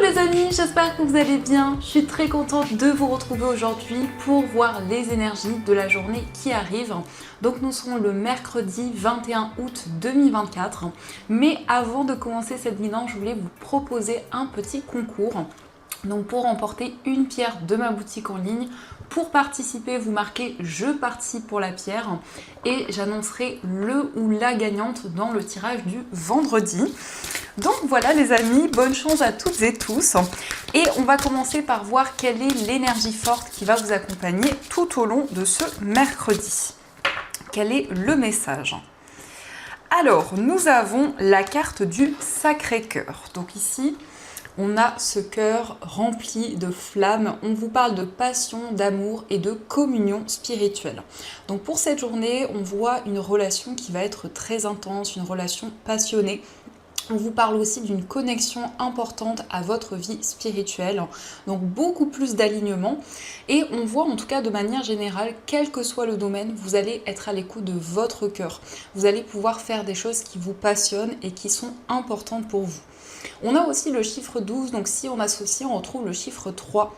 les amis, j'espère que vous allez bien. Je suis très contente de vous retrouver aujourd'hui pour voir les énergies de la journée qui arrive. Donc nous serons le mercredi 21 août 2024. Mais avant de commencer cette vidéo, je voulais vous proposer un petit concours. Donc pour remporter une pierre de ma boutique en ligne, pour participer, vous marquez « Je participe pour la pierre » et j'annoncerai le ou la gagnante dans le tirage du vendredi. Donc voilà les amis, bonne chance à toutes et tous. Et on va commencer par voir quelle est l'énergie forte qui va vous accompagner tout au long de ce mercredi. Quel est le message ? Alors, nous avons la carte du Sacré-Cœur. Donc ici, on a ce cœur rempli de flammes. On vous parle de passion, d'amour et de communion spirituelle. Donc pour cette journée, on voit une relation qui va être très intense, une relation passionnée. On vous parle aussi d'une connexion importante à votre vie spirituelle, donc beaucoup plus d'alignement. Et on voit en tout cas de manière générale, quel que soit le domaine, vous allez être à l'écoute de votre cœur. Vous allez pouvoir faire des choses qui vous passionnent et qui sont importantes pour vous. On a aussi le chiffre 12, donc si on associe, on retrouve le chiffre 3.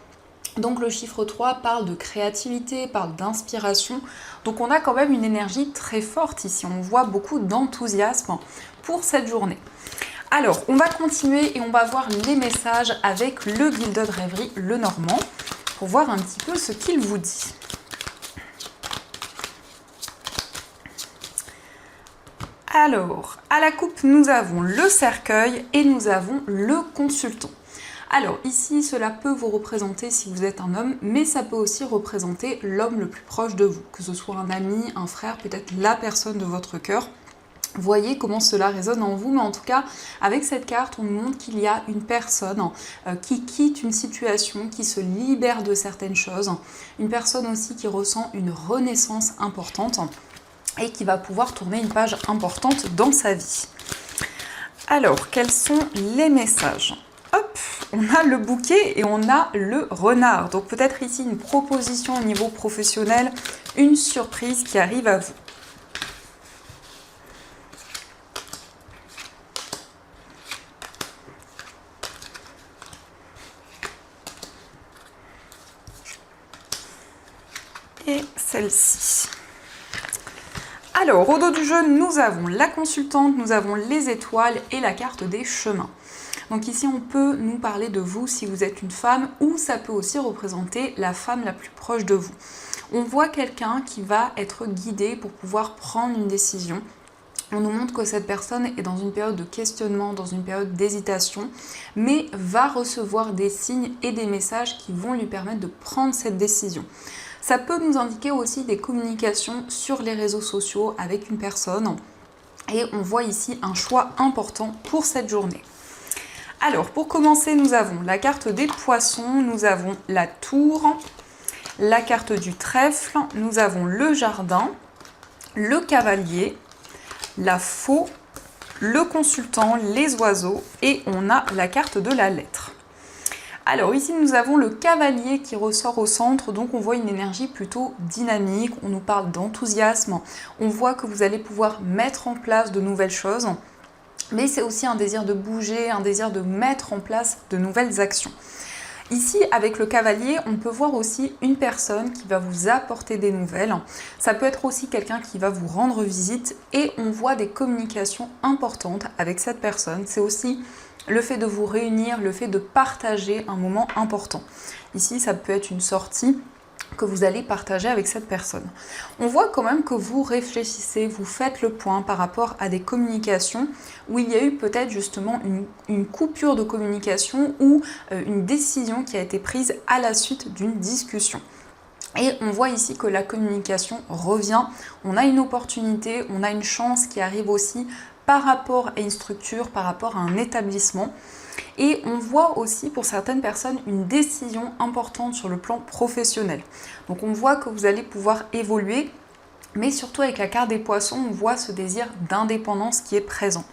Donc le chiffre 3 parle de créativité, parle d'inspiration. Donc on a quand même une énergie très forte ici. On voit beaucoup d'enthousiasme pour cette journée. Alors, on va continuer et on va voir les messages avec le Gilded Rêverie, le Normand, pour voir un petit peu ce qu'il vous dit. Alors, à la coupe, nous avons le cercueil et nous avons le consultant. Alors ici, cela peut vous représenter si vous êtes un homme, mais ça peut aussi représenter l'homme le plus proche de vous, que ce soit un ami, un frère, peut-être la personne de votre cœur. Voyez comment cela résonne en vous, mais en tout cas, avec cette carte, on nous montre qu'il y a une personne qui quitte une situation, qui se libère de certaines choses, une personne aussi qui ressent une renaissance importante et qui va pouvoir tourner une page importante dans sa vie. Alors, quels sont les messages ? Hop, on a le bouquet et on a le renard. Donc peut-être ici une proposition au niveau professionnel, une surprise qui arrive à vous. Et celle-ci. Alors, au dos du jeu, nous avons la consultante, nous avons les étoiles et la carte des chemins. Donc ici, on peut nous parler de vous si vous êtes une femme, ou ça peut aussi représenter la femme la plus proche de vous. On voit quelqu'un qui va être guidé pour pouvoir prendre une décision. On nous montre que cette personne est dans une période de questionnement, dans une période d'hésitation, mais va recevoir des signes et des messages qui vont lui permettre de prendre cette décision. Ça peut nous indiquer aussi des communications sur les réseaux sociaux avec une personne. Et on voit ici un choix important pour cette journée. Alors, pour commencer, nous avons la carte des poissons, nous avons la tour, la carte du trèfle, nous avons le jardin, le cavalier, la faux, le consultant, les oiseaux et on a la carte de la lettre. Alors ici nous avons le cavalier qui ressort au centre, donc on voit une énergie plutôt dynamique, on nous parle d'enthousiasme, on voit que vous allez pouvoir mettre en place de nouvelles choses, mais c'est aussi un désir de bouger, un désir de mettre en place de nouvelles actions. Ici, avec le cavalier, on peut voir aussi une personne qui va vous apporter des nouvelles. Ça peut être aussi quelqu'un qui va vous rendre visite et on voit des communications importantes avec cette personne. C'est aussi le fait de vous réunir, le fait de partager un moment important. Ici, ça peut être une sortie que vous allez partager avec cette personne. On voit quand même que vous réfléchissez, vous faites le point par rapport à des communications où il y a eu peut-être justement une coupure de communication ou une décision qui a été prise à la suite d'une discussion. Et on voit ici que la communication revient, on a une opportunité, on a une chance qui arrive aussi par rapport à une structure, par rapport à un établissement. Et on voit aussi pour certaines personnes une décision importante sur le plan professionnel. Donc on voit que vous allez pouvoir évoluer, mais surtout avec la carte des poissons, on voit ce désir d'indépendance qui est présent.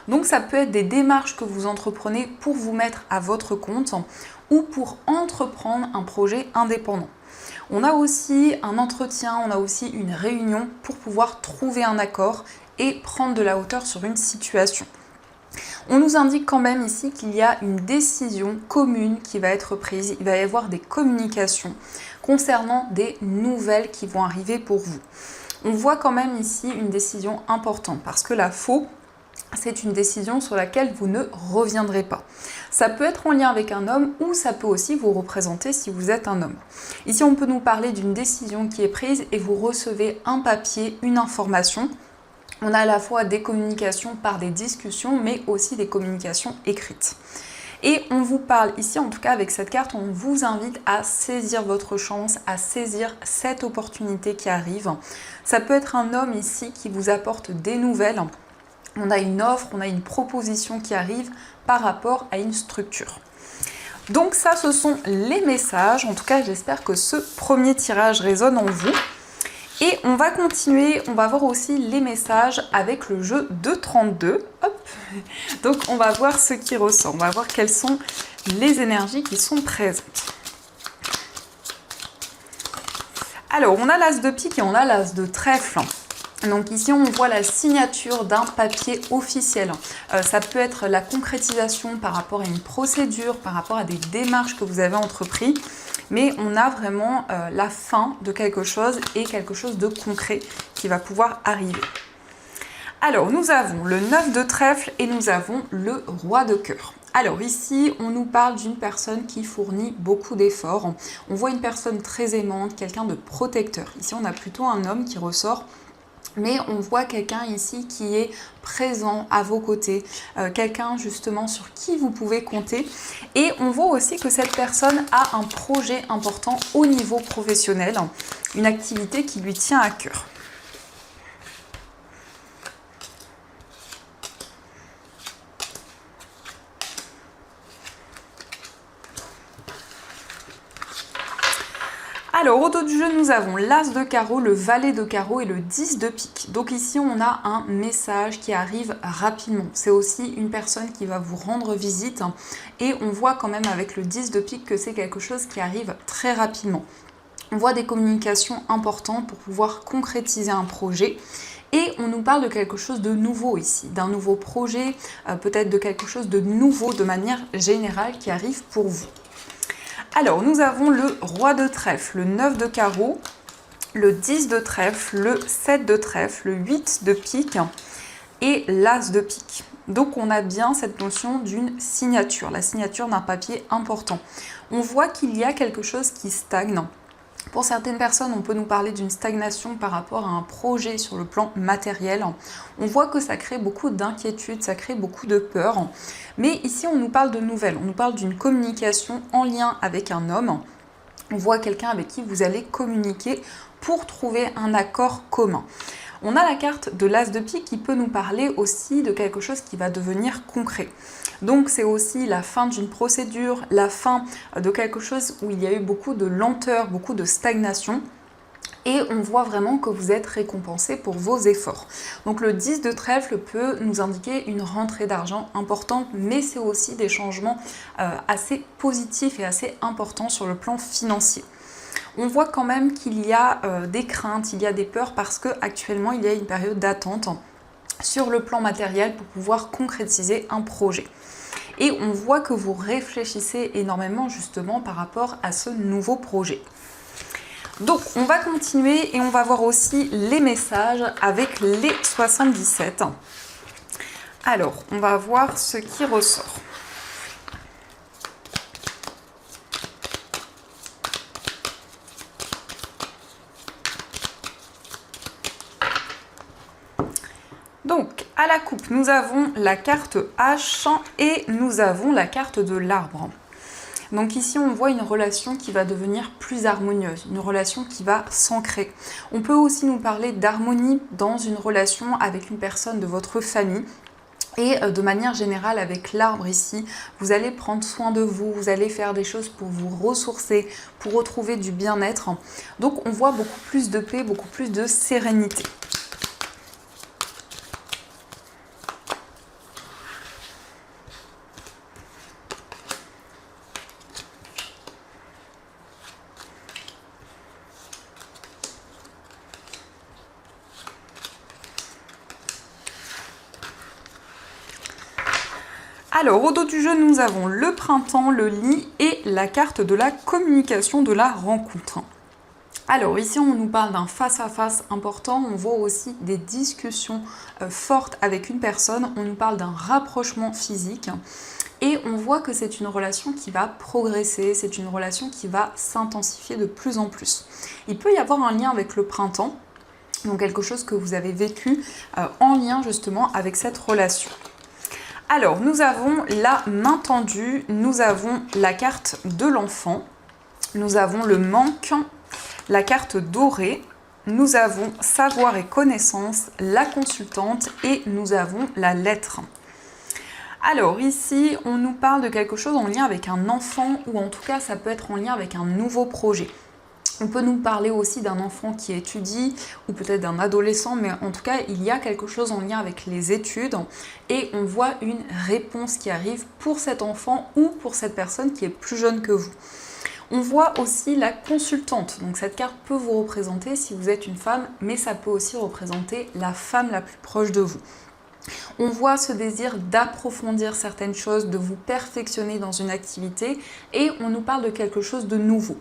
Donc ça peut être des démarches que vous entreprenez pour vous mettre à votre compte ou pour entreprendre un projet indépendant. On a aussi un entretien, on a aussi une réunion pour pouvoir trouver un accord et prendre de la hauteur sur une situation. On nous indique quand même ici qu'il y a une décision commune qui va être prise. Il va y avoir des communications concernant des nouvelles qui vont arriver pour vous. On voit quand même ici une décision importante parce que la faux, c'est une décision sur laquelle vous ne reviendrez pas. Ça peut être en lien avec un homme ou ça peut aussi vous représenter si vous êtes un homme. Ici, on peut nous parler d'une décision qui est prise et vous recevez un papier, une information. On a à la fois des communications par des discussions, mais aussi des communications écrites. Et on vous parle ici, en tout cas avec cette carte, on vous invite à saisir votre chance, à saisir cette opportunité qui arrive. Ça peut être un homme ici qui vous apporte des nouvelles. On a une offre, on a une proposition qui arrive par rapport à une structure. Donc ça, ce sont les messages. En tout cas, j'espère que ce premier tirage résonne en vous. Et on va continuer, on va voir aussi les messages avec le jeu de 32. Hop. Donc on va voir ce qui ressort, on va voir quelles sont les énergies qui sont présentes. Alors, on a l'as de pique et on a l'as de trèfle. Donc ici, on voit la signature d'un papier officiel. Ça peut être la concrétisation par rapport à une procédure, par rapport à des démarches que vous avez entreprises. Mais on a vraiment la fin de quelque chose et quelque chose de concret qui va pouvoir arriver. Alors, nous avons le 9 de trèfle et nous avons le roi de cœur. Alors ici, on nous parle d'une personne qui fournit beaucoup d'efforts. On voit une personne très aimante, quelqu'un de protecteur. Ici, on a plutôt un homme qui ressort. Mais on voit quelqu'un ici qui est présent à vos côtés, quelqu'un justement sur qui vous pouvez compter. Et on voit aussi que cette personne a un projet important au niveau professionnel, une activité qui lui tient à cœur. Alors, au dos du jeu, nous avons l'as de carreau, le valet de carreau et le 10 de pique. Donc ici, on a un message qui arrive rapidement. C'est aussi une personne qui va vous rendre visite. Et on voit quand même avec le 10 de pique que c'est quelque chose qui arrive très rapidement. On voit des communications importantes pour pouvoir concrétiser un projet. Et on nous parle de quelque chose de nouveau ici, d'un nouveau projet, peut-être de quelque chose de nouveau de manière générale qui arrive pour vous. Alors, nous avons le roi de trèfle, le 9 de carreau, le 10 de trèfle, le 7 de trèfle, le 8 de pique et l'as de pique. Donc, on a bien cette notion d'une signature, la signature d'un papier important. On voit qu'il y a quelque chose qui stagne. Pour certaines personnes, on peut nous parler d'une stagnation par rapport à un projet sur le plan matériel. On voit que ça crée beaucoup d'inquiétude, ça crée beaucoup de peur. Mais ici, on nous parle de nouvelles, on nous parle d'une communication en lien avec un homme. On voit quelqu'un avec qui vous allez communiquer pour trouver un accord commun. On a la carte de l'as de pique qui peut nous parler aussi de quelque chose qui va devenir concret. Donc c'est aussi la fin d'une procédure, la fin de quelque chose où il y a eu beaucoup de lenteur, beaucoup de stagnation. Et on voit vraiment que vous êtes récompensé pour vos efforts. Donc le 10 de trèfle peut nous indiquer une rentrée d'argent importante, mais c'est aussi des changements assez positifs et assez importants sur le plan financier. On voit quand même qu'il y a des craintes, il y a des peurs parce qu'actuellement il y a une période d'attente sur le plan matériel pour pouvoir concrétiser un projet. Et on voit que vous réfléchissez énormément justement par rapport à ce nouveau projet. Donc on va continuer et on va voir aussi les messages avec les 77. Alors, on va voir ce qui ressort. Donc, à la coupe, nous avons la carte H et nous avons la carte de l'arbre. Donc ici, on voit une relation qui va devenir plus harmonieuse, une relation qui va s'ancrer. On peut aussi nous parler d'harmonie dans une relation avec une personne de votre famille. Et de manière générale, avec l'arbre ici, vous allez prendre soin de vous, vous allez faire des choses pour vous ressourcer, pour retrouver du bien-être. Donc on voit beaucoup plus de paix, beaucoup plus de sérénité. Alors, au dos du jeu, nous avons le printemps, le lit et la carte de la communication, de la rencontre. Alors ici on nous parle d'un face-à-face important, on voit aussi des discussions fortes avec une personne, on nous parle d'un rapprochement physique et on voit que c'est une relation qui va progresser, c'est une relation qui va s'intensifier de plus en plus. Il peut y avoir un lien avec le printemps, donc quelque chose que vous avez vécu en lien justement avec cette relation. Alors nous avons la main tendue, nous avons la carte de l'enfant, nous avons le manque, la carte dorée, nous avons savoir et connaissance, la consultante et nous avons la lettre. Alors ici, on nous parle de quelque chose en lien avec un enfant ou en tout cas ça peut être en lien avec un nouveau projet. On peut nous parler aussi d'un enfant qui étudie ou peut-être d'un adolescent, mais en tout cas il y a quelque chose en lien avec les études et on voit une réponse qui arrive pour cet enfant ou pour cette personne qui est plus jeune que vous. On voit aussi la consultante, donc cette carte peut vous représenter si vous êtes une femme, mais ça peut aussi représenter la femme la plus proche de vous. On voit ce désir d'approfondir certaines choses, de vous perfectionner dans une activité et on nous parle de quelque chose de nouveau.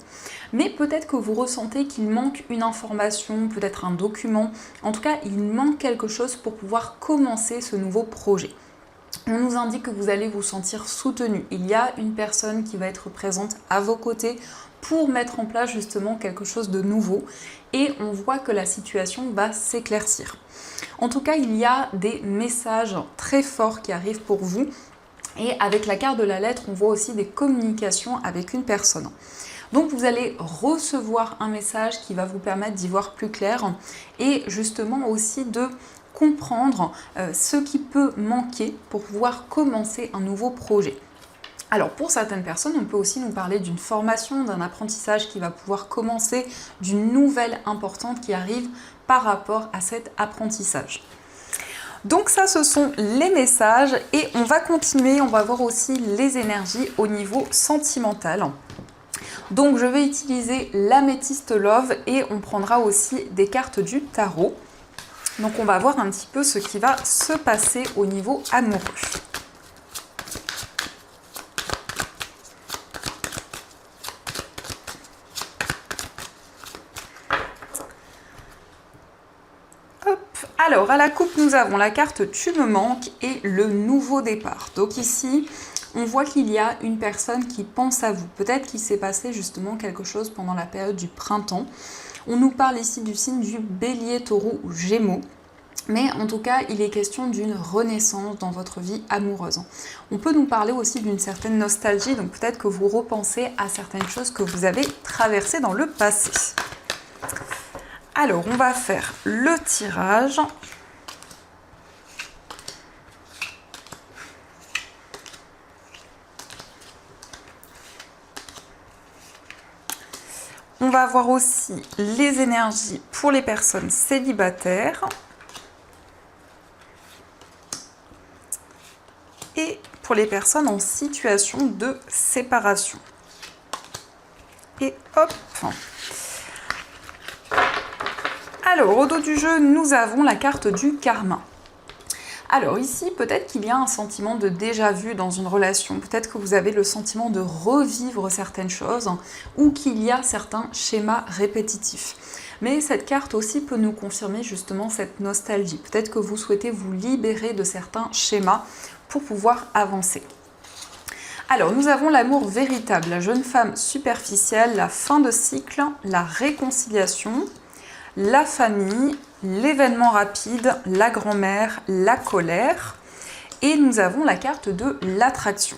Mais peut-être que vous ressentez qu'il manque une information, peut-être un document, en tout cas il manque quelque chose pour pouvoir commencer ce nouveau projet. On nous indique que vous allez vous sentir soutenu. Il y a une personne qui va être présente à vos côtés pour mettre en place justement quelque chose de nouveau et on voit que la situation va s'éclaircir. En tout cas, il y a des messages très forts qui arrivent pour vous et avec la carte de la lettre, on voit aussi des communications avec une personne. Donc vous allez recevoir un message qui va vous permettre d'y voir plus clair et justement aussi de comprendre ce qui peut manquer pour pouvoir commencer un nouveau projet. Alors pour certaines personnes, on peut aussi nous parler d'une formation, d'un apprentissage qui va pouvoir commencer, d'une nouvelle importante qui arrive par rapport à cet apprentissage. Donc ça, ce sont les messages et on va continuer, on va voir aussi les énergies au niveau sentimental. Donc je vais utiliser l'améthyste Love et on prendra aussi des cartes du tarot. Donc on va voir un petit peu ce qui va se passer au niveau amoureux. Hop. Alors à la coupe, nous avons la carte Tu me manques et le nouveau départ. Donc ici, on voit qu'il y a une personne qui pense à vous. Peut-être qu'il s'est passé justement quelque chose pendant la période du printemps. On nous parle ici du signe du Bélier, Taureau ou Gémeaux. Mais en tout cas, il est question d'une renaissance dans votre vie amoureuse. On peut nous parler aussi d'une certaine nostalgie, donc peut-être que vous repensez à certaines choses que vous avez traversées dans le passé. Alors, on va faire le tirage. On va voir aussi les énergies pour les personnes célibataires. Et pour les personnes en situation de séparation. Et hop! Alors, au dos du jeu, nous avons la carte du karma. Alors ici, peut-être qu'il y a un sentiment de déjà-vu dans une relation. Peut-être que vous avez le sentiment de revivre certaines choses ou qu'il y a certains schémas répétitifs. Mais cette carte aussi peut nous confirmer justement cette nostalgie. Peut-être que vous souhaitez vous libérer de certains schémas pour pouvoir avancer. Alors, nous avons l'amour véritable, la jeune femme superficielle, la fin de cycle, la réconciliation, la famille, l'événement rapide, la grand-mère, la colère et nous avons la carte de l'attraction.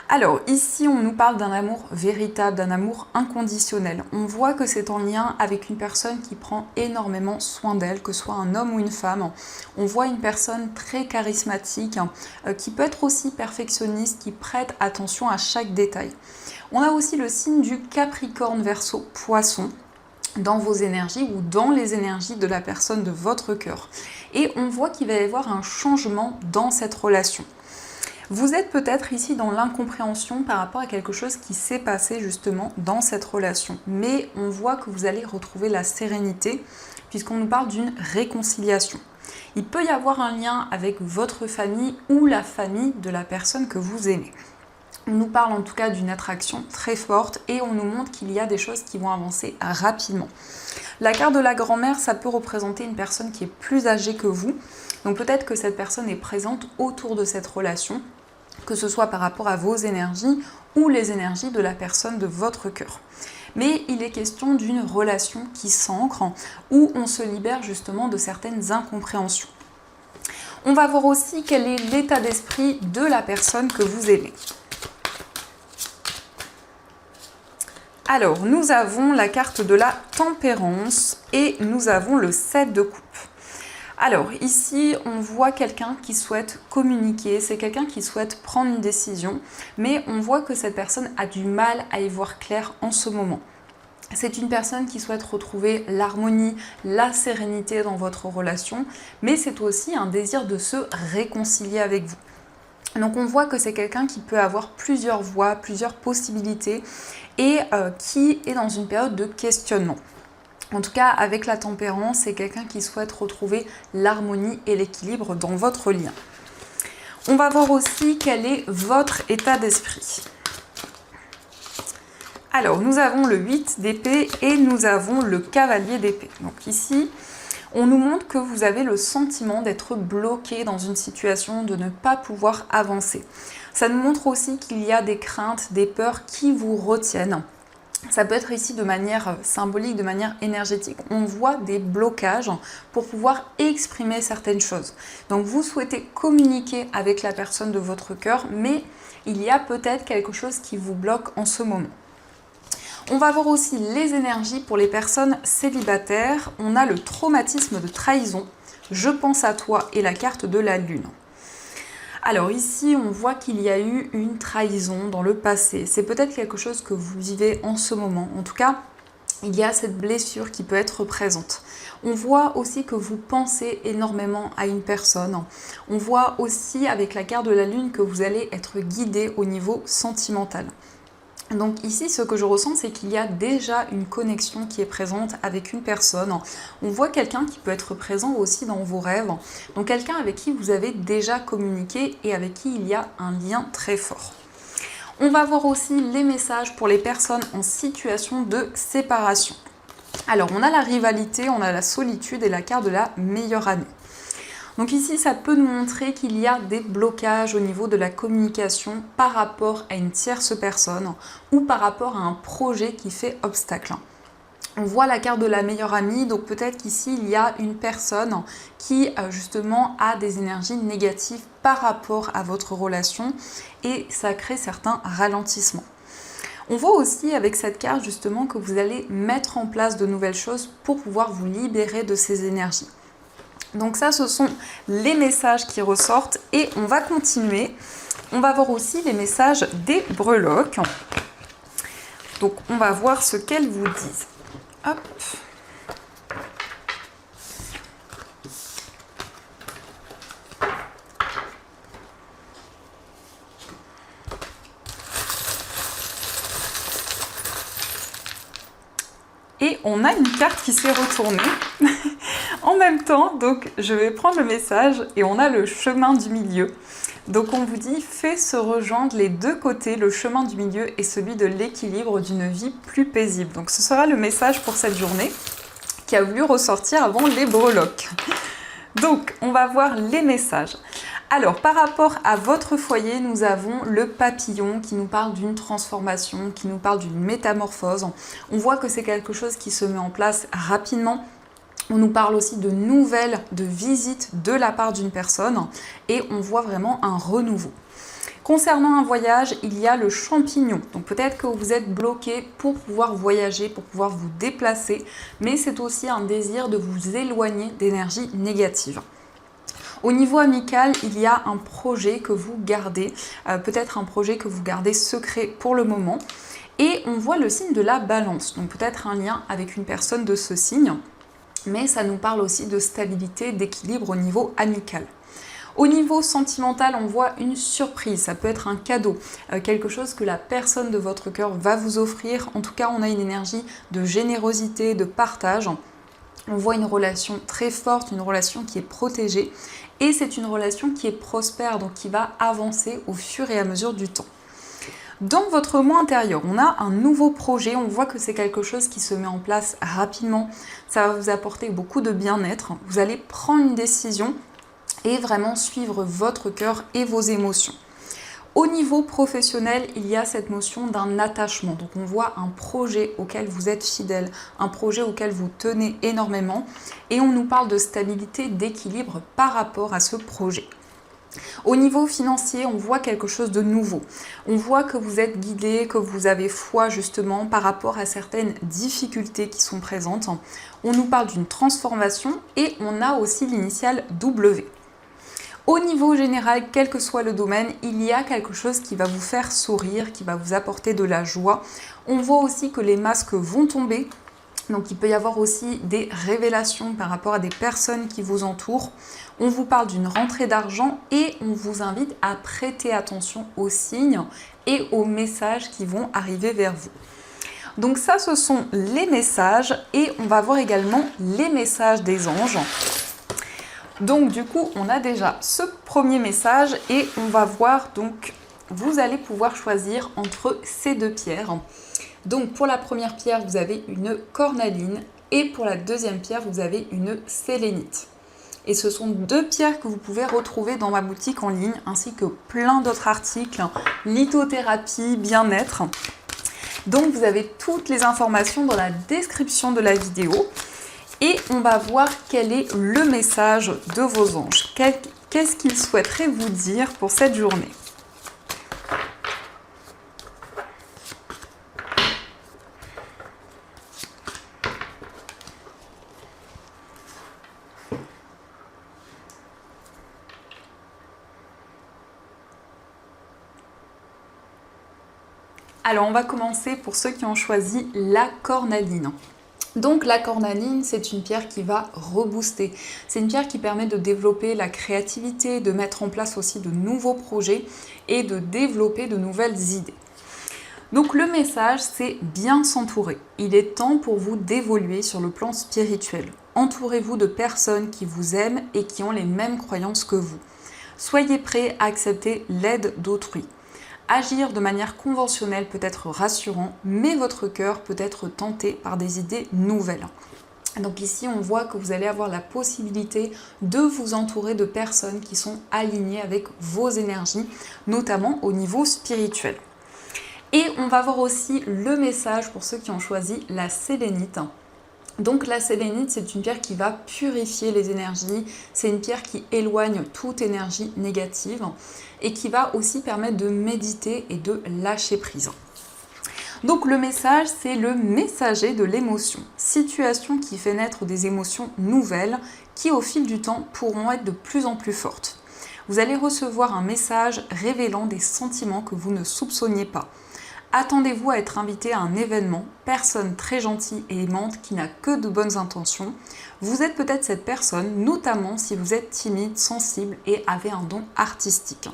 Alors ici on nous parle d'un amour véritable, d'un amour inconditionnel. On voit que c'est en lien avec une personne qui prend énormément soin d'elle, que ce soit un homme ou une femme. On voit une personne très charismatique, qui peut être aussi perfectionniste, qui prête attention à chaque détail. On a aussi le signe du Capricorne, Verseau, Poisson dans vos énergies ou dans les énergies de la personne de votre cœur. Et on voit qu'il va y avoir un changement dans cette relation. Vous êtes peut-être ici dans l'incompréhension par rapport à quelque chose qui s'est passé justement dans cette relation. Mais on voit que vous allez retrouver la sérénité puisqu'on nous parle d'une réconciliation. Il peut y avoir un lien avec votre famille ou la famille de la personne que vous aimez. On nous parle en tout cas d'une attraction très forte et on nous montre qu'il y a des choses qui vont avancer rapidement. La carte de la grand-mère, ça peut représenter une personne qui est plus âgée que vous. Donc peut-être que cette personne est présente autour de cette relation, que ce soit par rapport à vos énergies ou les énergies de la personne de votre cœur. Mais il est question d'une relation qui s'ancre, où on se libère justement de certaines incompréhensions. On va voir aussi quel est l'état d'esprit de la personne que vous aimez. Alors, nous avons la carte de la tempérance et nous avons le 7 de coupe. Alors, ici, on voit quelqu'un qui souhaite communiquer, c'est quelqu'un qui souhaite prendre une décision, mais on voit que cette personne a du mal à y voir clair en ce moment. C'est une personne qui souhaite retrouver l'harmonie, la sérénité dans votre relation, mais c'est aussi un désir de se réconcilier avec vous. Donc on voit que c'est quelqu'un qui peut avoir plusieurs voies, plusieurs possibilités et qui est dans une période de questionnement. En tout cas, avec la tempérance, c'est quelqu'un qui souhaite retrouver l'harmonie et l'équilibre dans votre lien. On va voir aussi quel est votre état d'esprit. Alors, nous avons le 8 d'épée et nous avons le cavalier d'épée. Donc ici, on nous montre que vous avez le sentiment d'être bloqué dans une situation, de ne pas pouvoir avancer. Ça nous montre aussi qu'il y a des craintes, des peurs qui vous retiennent. Ça peut être ici de manière symbolique, de manière énergétique. On voit des blocages pour pouvoir exprimer certaines choses. Donc vous souhaitez communiquer avec la personne de votre cœur, mais il y a peut-être quelque chose qui vous bloque en ce moment. On va voir aussi les énergies pour les personnes célibataires. On a le traumatisme de trahison, je pense à toi et la carte de la lune. Alors ici, on voit qu'il y a eu une trahison dans le passé. C'est peut-être quelque chose que vous vivez en ce moment. En tout cas, il y a cette blessure qui peut être présente. On voit aussi que vous pensez énormément à une personne. On voit aussi avec la carte de la lune que vous allez être guidé au niveau sentimental. Donc ici, ce que je ressens, c'est qu'il y a déjà une connexion qui est présente avec une personne. On voit quelqu'un qui peut être présent aussi dans vos rêves. Donc quelqu'un avec qui vous avez déjà communiqué et avec qui il y a un lien très fort. On va voir aussi les messages pour les personnes en situation de séparation. Alors on a la rivalité, on a la solitude et la carte de la meilleure amie. Donc ici, ça peut nous montrer qu'il y a des blocages au niveau de la communication par rapport à une tierce personne ou par rapport à un projet qui fait obstacle. On voit la carte de la meilleure amie, donc peut-être qu'ici, il y a une personne qui justement a des énergies négatives par rapport à votre relation et ça crée certains ralentissements. On voit aussi avec cette carte justement que vous allez mettre en place de nouvelles choses pour pouvoir vous libérer de ces énergies. Donc ça, ce sont les messages qui ressortent et on va continuer. On va voir aussi les messages des breloques. Donc on va voir ce qu'elles vous disent. Hop. Et on a une carte qui s'est retournée en même temps, donc je vais prendre le message et on a le chemin du milieu. Donc on vous dit, fais se rejoindre les deux côtés, le chemin du milieu et celui de l'équilibre d'une vie plus paisible. Donc ce sera le message pour cette journée qui a voulu ressortir avant les breloques. Donc on va voir les messages. Alors, par rapport à votre foyer, nous avons le papillon qui nous parle d'une transformation, qui nous parle d'une métamorphose. On voit que c'est quelque chose qui se met en place rapidement. On nous parle aussi de nouvelles, de visites de la part d'une personne et on voit vraiment un renouveau. Concernant un voyage, il y a le champignon. Donc peut-être que vous êtes bloqué pour pouvoir voyager, pour pouvoir vous déplacer, mais c'est aussi un désir de vous éloigner d'énergie négative. Au niveau amical, il y a un projet que vous gardez, peut-être un projet que vous gardez secret pour le moment. Et on voit le signe de la balance, donc peut-être un lien avec une personne de ce signe, mais ça nous parle aussi de stabilité, d'équilibre au niveau amical. Au niveau sentimental, on voit une surprise, ça peut être un cadeau, quelque chose que la personne de votre cœur va vous offrir. En tout cas, on a une énergie de générosité, de partage. On voit une relation très forte, une relation qui est protégée et c'est une relation qui est prospère, donc qui va avancer au fur et à mesure du temps. Dans votre moi intérieur, on a un nouveau projet, on voit que c'est quelque chose qui se met en place rapidement, ça va vous apporter beaucoup de bien-être, vous allez prendre une décision et vraiment suivre votre cœur et vos émotions. Au niveau professionnel, il y a cette notion d'un attachement. Donc on voit un projet auquel vous êtes fidèle, un projet auquel vous tenez énormément et on nous parle de stabilité, d'équilibre par rapport à ce projet. Au niveau financier, on voit quelque chose de nouveau. On voit que vous êtes guidé, que vous avez foi justement par rapport à certaines difficultés qui sont présentes. On nous parle d'une transformation et on a aussi l'initiale W. Au niveau général, quel que soit le domaine, il y a quelque chose qui va vous faire sourire, qui va vous apporter de la joie. On voit aussi que les masques vont tomber. Donc il peut y avoir aussi des révélations par rapport à des personnes qui vous entourent. On vous parle d'une rentrée d'argent et on vous invite à prêter attention aux signes et aux messages qui vont arriver vers vous. Donc ça, ce sont les messages et on va voir également les messages des anges. Donc du coup, on a déjà ce premier message et on va voir, donc vous allez pouvoir choisir entre ces deux pierres. Donc pour la première pierre, vous avez une cornaline et pour la deuxième pierre, vous avez une sélénite. Et ce sont deux pierres que vous pouvez retrouver dans ma boutique en ligne ainsi que plein d'autres articles, lithothérapie, bien-être. Donc vous avez toutes les informations dans la description de la vidéo. Et on va voir quel est le message de vos anges. Qu'est-ce qu'ils souhaiteraient vous dire pour cette journée? Alors on va commencer pour ceux qui ont choisi la cornaline. Donc la cornaline, c'est une pierre qui va rebooster. C'est une pierre qui permet de développer la créativité, de mettre en place aussi de nouveaux projets et de développer de nouvelles idées. Donc le message, c'est bien s'entourer. Il est temps pour vous d'évoluer sur le plan spirituel. Entourez-vous de personnes qui vous aiment et qui ont les mêmes croyances que vous. Soyez prêts à accepter l'aide d'autrui. Agir de manière conventionnelle peut être rassurant, mais votre cœur peut être tenté par des idées nouvelles. Donc ici, on voit que vous allez avoir la possibilité de vous entourer de personnes qui sont alignées avec vos énergies, notamment au niveau spirituel. Et on va voir aussi le message pour ceux qui ont choisi la sélénite. Donc la sélénite, c'est une pierre qui va purifier les énergies, c'est une pierre qui éloigne toute énergie négative et qui va aussi permettre de méditer et de lâcher prise. Donc le message, c'est le messager de l'émotion. Situation qui fait naître des émotions nouvelles qui au fil du temps pourront être de plus en plus fortes. Vous allez recevoir un message révélant des sentiments que vous ne soupçonniez pas. Attendez-vous à être invité à un événement, personne très gentille et aimante qui n'a que de bonnes intentions. Vous êtes peut-être cette personne, notamment si vous êtes timide, sensible et avez un don artistique.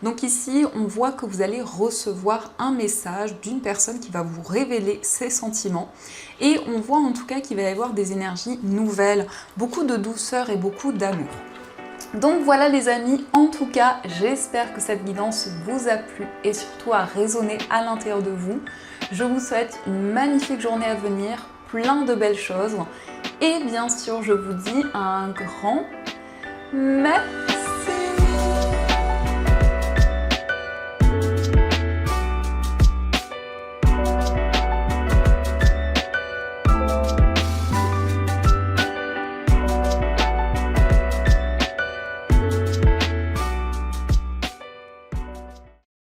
Donc ici, on voit que vous allez recevoir un message d'une personne qui va vous révéler ses sentiments. Et on voit en tout cas qu'il va y avoir des énergies nouvelles, beaucoup de douceur et beaucoup d'amour. Donc voilà les amis, en tout cas, j'espère que cette guidance vous a plu et surtout a résonné à l'intérieur de vous. Je vous souhaite une magnifique journée à venir, plein de belles choses. Et bien sûr, je vous dis un grand merci.